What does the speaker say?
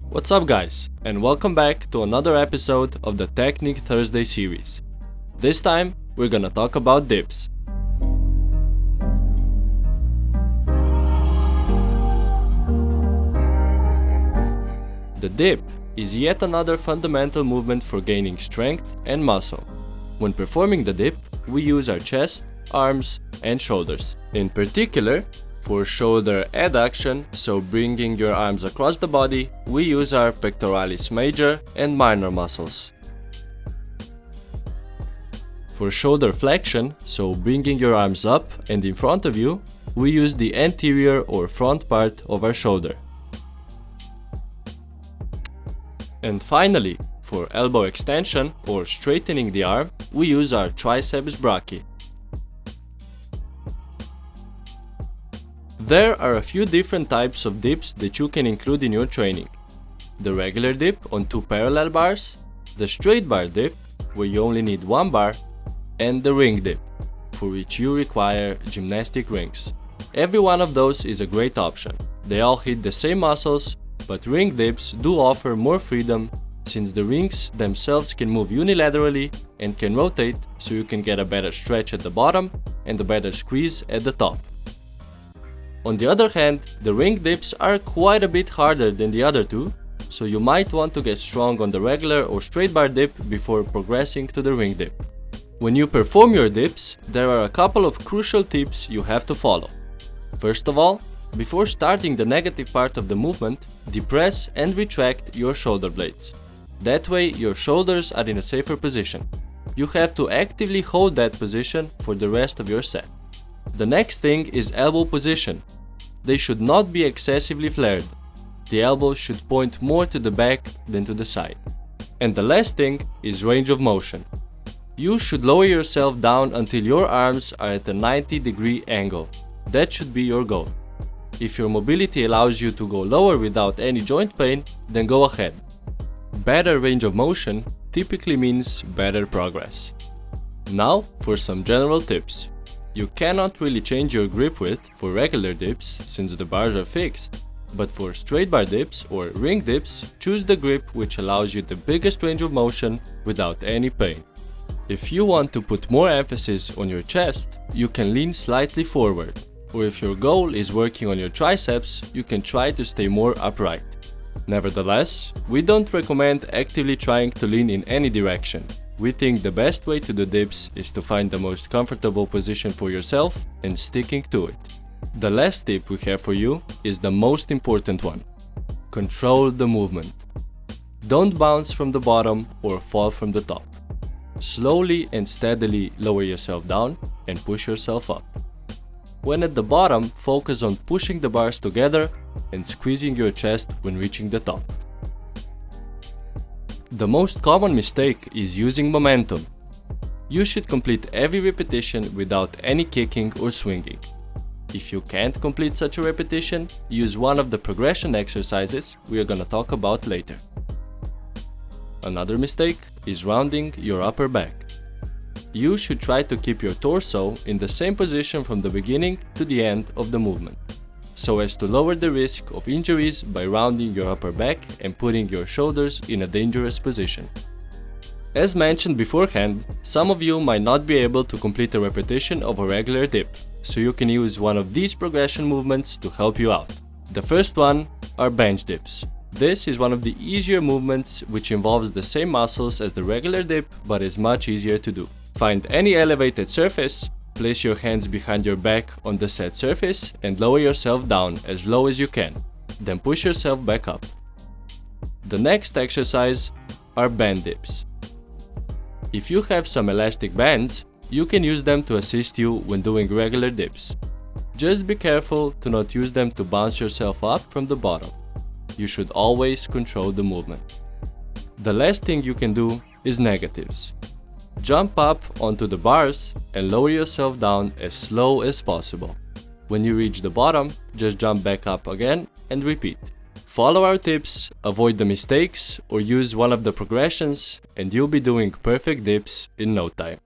What's up guys, and welcome back to another episode of the Technique Thursday series. This time, we're gonna talk about dips. The dip is yet another fundamental movement for gaining strength and muscle. When performing the dip, we use our chest, arms, and shoulders. In particular, for shoulder adduction, so bringing your arms across the body, we use our pectoralis major and minor muscles. For shoulder flexion, so bringing your arms up and in front of you, we use the anterior or front part of our shoulder. And finally, for elbow extension or straightening the arm, we use our triceps brachii. There are a few different types of dips that you can include in your training. The regular dip on 2 parallel bars, the straight bar dip, where you only need 1 bar, and the ring dip, for which you require gymnastic rings. Every one of those is a great option. They all hit the same muscles, but ring dips do offer more freedom since the rings themselves can move unilaterally and can rotate, so you can get a better stretch at the bottom and a better squeeze at the top. On the other hand, the ring dips are quite a bit harder than the other two, so you might want to get strong on the regular or straight bar dip before progressing to the ring dip. When you perform your dips, there are a couple of crucial tips you have to follow. First of all, before starting the negative part of the movement, depress and retract your shoulder blades. That way your shoulders are in a safer position. You have to actively hold that position for the rest of your set. The next thing is elbow position. They should not be excessively flared. The elbows should point more to the back than to the side. And the last thing is range of motion. You should lower yourself down until your arms are at a 90-degree angle. That should be your goal. If your mobility allows you to go lower without any joint pain, then go ahead. Better range of motion typically means better progress. Now for some general tips. You cannot really change your grip width for regular dips since the bars are fixed, but for straight bar dips or ring dips, choose the grip which allows you the biggest range of motion without any pain. If you want to put more emphasis on your chest, you can lean slightly forward, or if your goal is working on your triceps, you can try to stay more upright. Nevertheless, we don't recommend actively trying to lean in any direction. We think the best way to do dips is to find the most comfortable position for yourself and sticking to it. The last tip we have for you is the most important one. Control the movement. Don't bounce from the bottom or fall from the top. Slowly and steadily lower yourself down and push yourself up. When at the bottom, focus on pushing the bars together and squeezing your chest when reaching the top. The most common mistake is using momentum. You should complete every repetition without any kicking or swinging. If you can't complete such a repetition, use one of the progression exercises we are gonna talk about later. Another mistake is rounding your upper back. You should try to keep your torso in the same position from the beginning to the end of the movement, so as to lower the risk of injuries by rounding your upper back and putting your shoulders in a dangerous position. As mentioned beforehand, some of you might not be able to complete a repetition of a regular dip, so you can use one of these progression movements to help you out. The first one are bench dips. This is one of the easier movements which involves the same muscles as the regular dip but is much easier to do. Find any elevated surface, place your hands behind your back on the set surface and lower yourself down as low as you can. Then push yourself back up. The next exercise are band dips. If you have some elastic bands, you can use them to assist you when doing regular dips. Just be careful to not use them to bounce yourself up from the bottom. You should always control the movement. The last thing you can do is negatives. Jump up onto the bars and lower yourself down as slow as possible. When you reach the bottom, just jump back up again and repeat. Follow our tips, avoid the mistakes, or use one of the progressions, and you'll be doing perfect dips in no time.